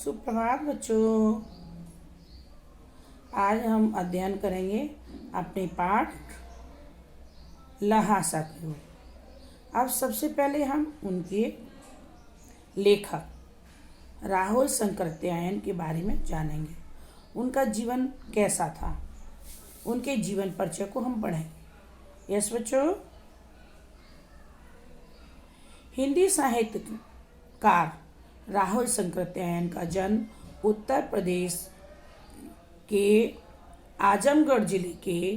सुप्रभात बच्चों। आज हम अध्ययन करेंगे अपने पाठ लहासा की ओर। अब सबसे पहले हम उनके लेखक राहुल शंकरत्यायन के बारे में जानेंगे। उनका जीवन कैसा था, उनके जीवन परिचय को हम पढ़ेंगे। यस बच्चों। हिंदी साहित्यकार राहुल शंकरत्यायन का जन्म उत्तर प्रदेश के आजमगढ़ जिले के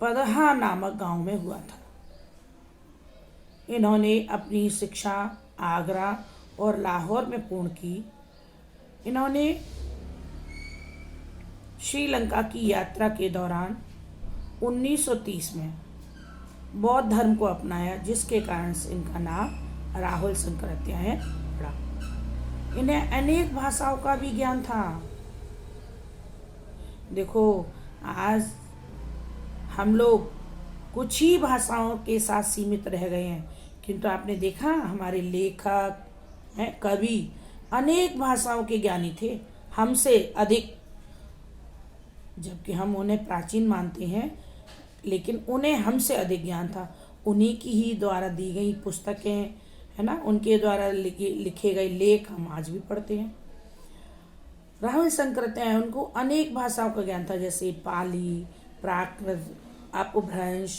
पदहा नामक गांव में हुआ था। इन्होंने अपनी शिक्षा आगरा और लाहौर में पूर्ण की। इन्होंने श्रीलंका की यात्रा के दौरान 1930 में बौद्ध धर्म को अपनाया, जिसके कारण से इनका नाम राहुल शंकरत्यायन पड़ा। इन्हें अनेक भाषाओं का भी ज्ञान था। देखो, आज हम लोग कुछ ही भाषाओं के साथ सीमित रह गए हैं, किंतु आपने देखा हमारे लेखक हैं, कवि अनेक भाषाओं के ज्ञानी थे, हमसे अधिक। जबकि हम उन्हें प्राचीन मानते हैं, लेकिन उन्हें हमसे अधिक ज्ञान था। उन्हीं की ही द्वारा दी गई पुस्तकें, है ना, उनके द्वारा लिखे गए लेख हम आज भी पढ़ते हैं। राहुल शंकरत्यायन उनको अनेक भाषाओं का ज्ञान था, जैसे पाली, प्राकृत, अपभ्रंश,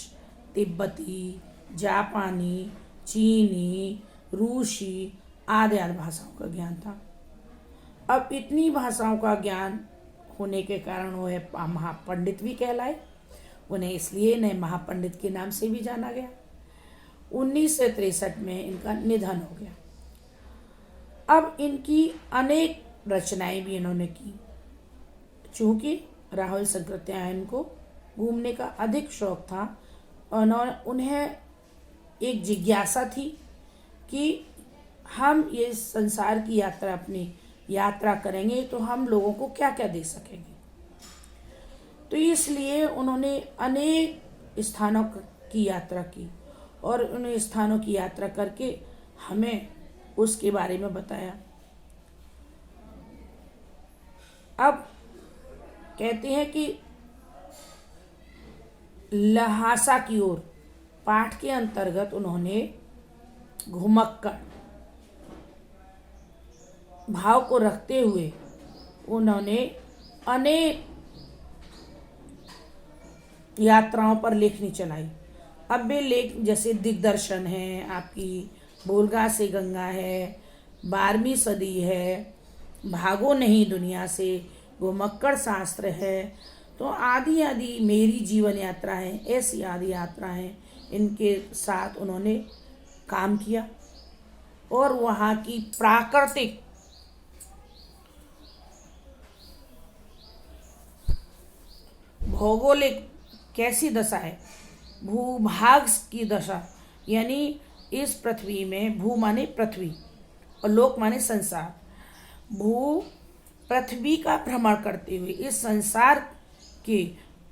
तिब्बती, जापानी, चीनी, रूसी आदि आदि भाषाओं का ज्ञान था। अब इतनी भाषाओं का ज्ञान होने के कारण वो महापंडित भी कहलाए। उन्हें इसलिए नए महापंडित के नाम से भी जाना गया। 1963 में इनका निधन हो गया। अब इनकी अनेक रचनाएं भी इन्होंने की। चूँकि राहुल शंकरत्यायन को घूमने का अधिक शौक था, उन्हें एक जिज्ञासा थी कि हम ये संसार की यात्रा अपनी यात्रा करेंगे तो हम लोगों को क्या क्या दे सकेंगे। तो इसलिए उन्होंने अनेक स्थानों की यात्रा की और उन स्थानों की यात्रा करके हमें उसके बारे में बताया। अब कहते हैं कि लहासा की ओर पाठ के अंतर्गत उन्होंने घुमक्कड़ भाव को रखते हुए उन्होंने अनेक यात्राओं पर लेखनी चलाई। अब वे लेख जैसे दिग्दर्शन है, आपकी बोलगा से गंगा है, 12वीं सदी है, भागो नहीं दुनिया से, घुमक्कड़ शास्त्र है, तो आदि आदि मेरी जीवन यात्रा है, ऐसी आदि यात्रा है। इनके साथ उन्होंने काम किया और वहाँ की प्राकृतिक भौगोलिक कैसी दशा है, भूभाग की दशा, यानी इस पृथ्वी में भू माने पृथ्वी और लोक माने संसार, भू पृथ्वी का भ्रमण करते हुए इस संसार के,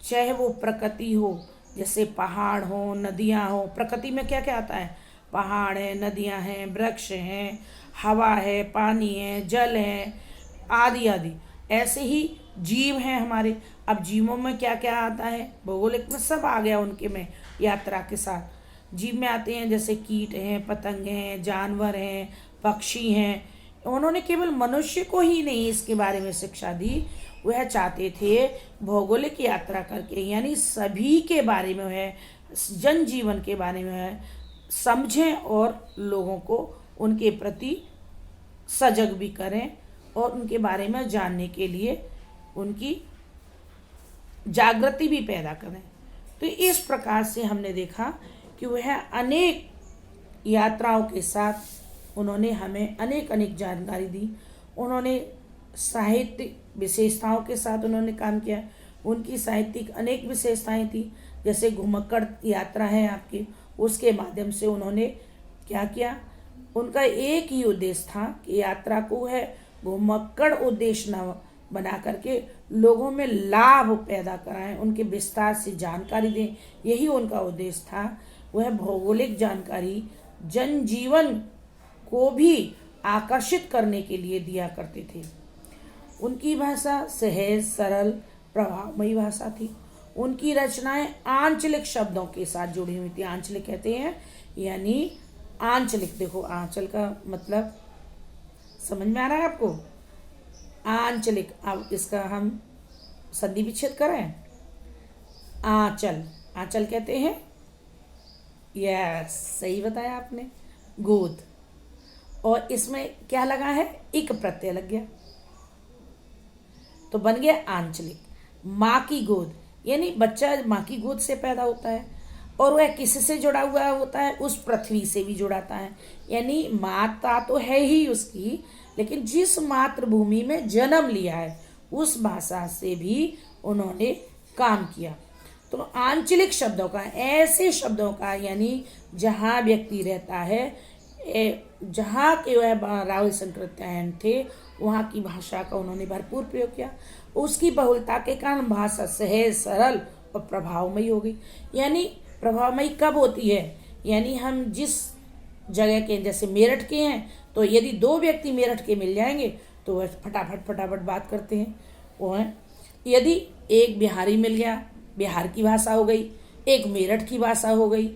चाहे वो प्रकृति हो, जैसे पहाड़ हो, नदियाँ हो। प्रकृति में क्या क्या आता है? पहाड़ है, नदियाँ हैं, वृक्ष हैं, हवा है, पानी है, जल है, आदि आदि। ऐसे ही जीव हैं हमारे। अब जीवों में क्या क्या आता है? भौगोलिक में सब आ गया उनके में यात्रा के साथ। जीव में आते हैं जैसे कीट हैं, पतंगे हैं, जानवर हैं, पक्षी हैं। उन्होंने केवल मनुष्य को ही नहीं इसके बारे में शिक्षा दी, वह चाहते थे भौगोलिक यात्रा करके, यानी सभी के बारे में है, जनजीवन के बारे में है, समझें और लोगों को उनके प्रति सजग भी करें और उनके बारे में जानने के लिए उनकी जागृति भी पैदा करें। तो इस प्रकार से हमने देखा कि वह अनेक यात्राओं के साथ उन्होंने हमें अनेक अनेक जानकारी दी। उन्होंने साहित्य विशेषताओं के साथ उन्होंने काम किया। उनकी साहित्यिक अनेक विशेषताएं थी, जैसे घुमक्कड़ यात्रा है आपकी, उसके माध्यम से उन्होंने क्या किया? उनका एक ही उद्देश्य था कि यात्रा को है घुमक्कड़ उद्देश्य न बना करके लोगों में लाभ पैदा कराएं, उनके विस्तार से जानकारी दें। यही उनका उद्देश्य था। वह भौगोलिक जानकारी जनजीवन को भी आकर्षित करने के लिए दिया करते थे। उनकी भाषा सहज, सरल, प्रभावमयी भाषा थी। उनकी रचनाएं आंचलिक शब्दों के साथ जुड़ी हुई थी। आंचलिक कहते हैं यानी आंचलिक, देखो आंचल का मतलब समझ में आ रहा है आपको? आंचलिक, अब इसका हम संधि विच्छेद करें, आंचल, आंचल कहते हैं, यस सही बताया आपने, गोद, और इसमें क्या लगा है? इक प्रत्यय लग गया, तो बन गया आंचलिक। माँ की गोद, यानी बच्चा माँ की गोद से पैदा होता है और वह किससे जुड़ा हुआ होता है? उस पृथ्वी से भी जुड़ाता है, यानी माता तो है ही उसकी, लेकिन जिस मातृभूमि में जन्म लिया है उस भाषा से भी उन्होंने काम किया। तो आंचलिक शब्दों का, ऐसे शब्दों का, यानी जहाँ व्यक्ति रहता है, जहाँ के वह राहुल शंकराचार्य थे वहाँ की भाषा का उन्होंने भरपूर प्रयोग किया। उसकी बहुलता के कारण भाषा सहज, सरल और प्रभावमयी हो गई। यानी प्रभावमयी कब होती है? यानी हम जिस जगह के, जैसे मेरठ के हैं, तो यदि दो व्यक्ति मेरठ के मिल जाएंगे तो वह फटाफट फटाफट बात करते हैं। वो है, यदि एक बिहारी मिल गया, बिहार की भाषा हो गई, एक मेरठ की भाषा हो गई,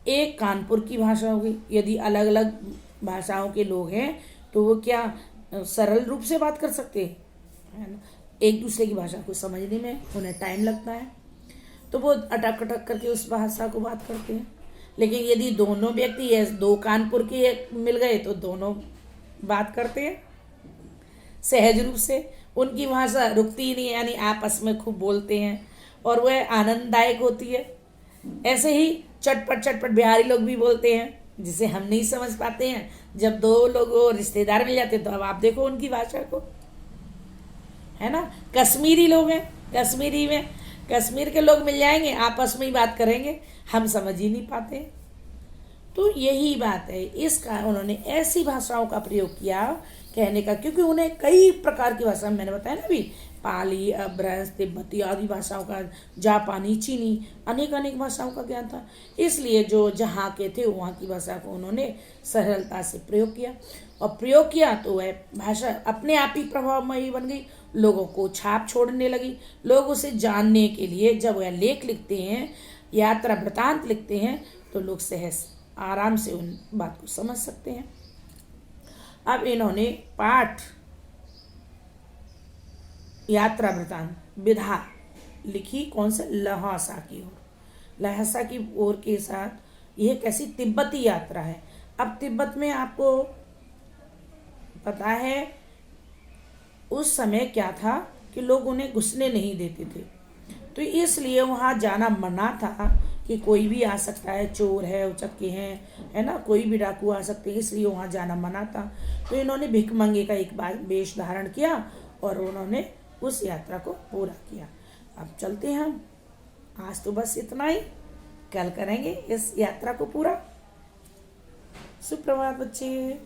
एक कानपुर की भाषा हो गई। यदि अलग अलग भाषाओं के लोग हैं तो वो क्या सरल रूप से बात कर सकते हैं, है ना? एक दूसरे की भाषा को समझने में उन्हें टाइम लगता है, तो वो अटक अटक करके उस भाषा को बात करते हैं। लेकिन यदि दोनों व्यक्ति या दो कानपुर के मिल गए तो दोनों बात करते हैं सहज रूप से, उनकी भाषा रुकती ही नहीं, यानी आपस में खूब बोलते हैं और वह आनंददायक होती है। ऐसे ही चटपट चटपट बिहारी लोग भी बोलते हैं जिसे हम नहीं समझ पाते हैं। जब दो लोग रिश्तेदार मिल जाते हैं तो अब आप देखो उनकी भाषा को, है ना? कश्मीरी लोग हैं, कश्मीरी में कश्मीर के लोग मिल जाएंगे, आपस में ही बात करेंगे, हम समझ ही नहीं पाते। तो यही बात है, इसका उन्होंने ऐसी भाषाओं का प्रयोग किया कहने का, क्योंकि उन्हें कई प्रकार की भाषा, मैंने बताया ना अभी, पाली, अब्रज, तिब्बती आदि भाषाओं का, जापानी, चीनी, अनेक अनेक भाषाओं का ज्ञान था। इसलिए जो जहाँ के थे वहाँ की भाषा को उन्होंने सरलता से प्रयोग किया, और प्रयोग किया तो वह भाषा अपने आप ही प्रभावमयी बन गई, लोगों को छाप छोड़ने लगी। लोग उसे जानने के लिए जब वह लेख लिखते हैं, यात्रा वृतांत लिखते हैं, तो लोग सहज आराम से उन बात को समझ सकते हैं। अब इन्होंने पाठ यात्रा वृतांत विधा लिखी, कौन से? लहासा की ओर, लहासा की ओर के साथ। यह कैसी? तिब्बती यात्रा है। अब तिब्बत में आपको पता है उस समय क्या था कि लोग उन्हें घुसने नहीं देते थे, तो इसलिए वहाँ जाना मना था कि कोई भी आ सकता है, चोर है, उचक्के हैं, है ना, कोई भी डाकू आ सकते हैं, इसलिए वहाँ जाना मना था। तो इन्होंने भिखमंगे का एक बार वेश धारण किया और उन्होंने उस यात्रा को पूरा किया। अब चलते हैं हम, आज तो बस इतना ही, कल करेंगे इस यात्रा को पूरा। सुप्रभात बच्चे।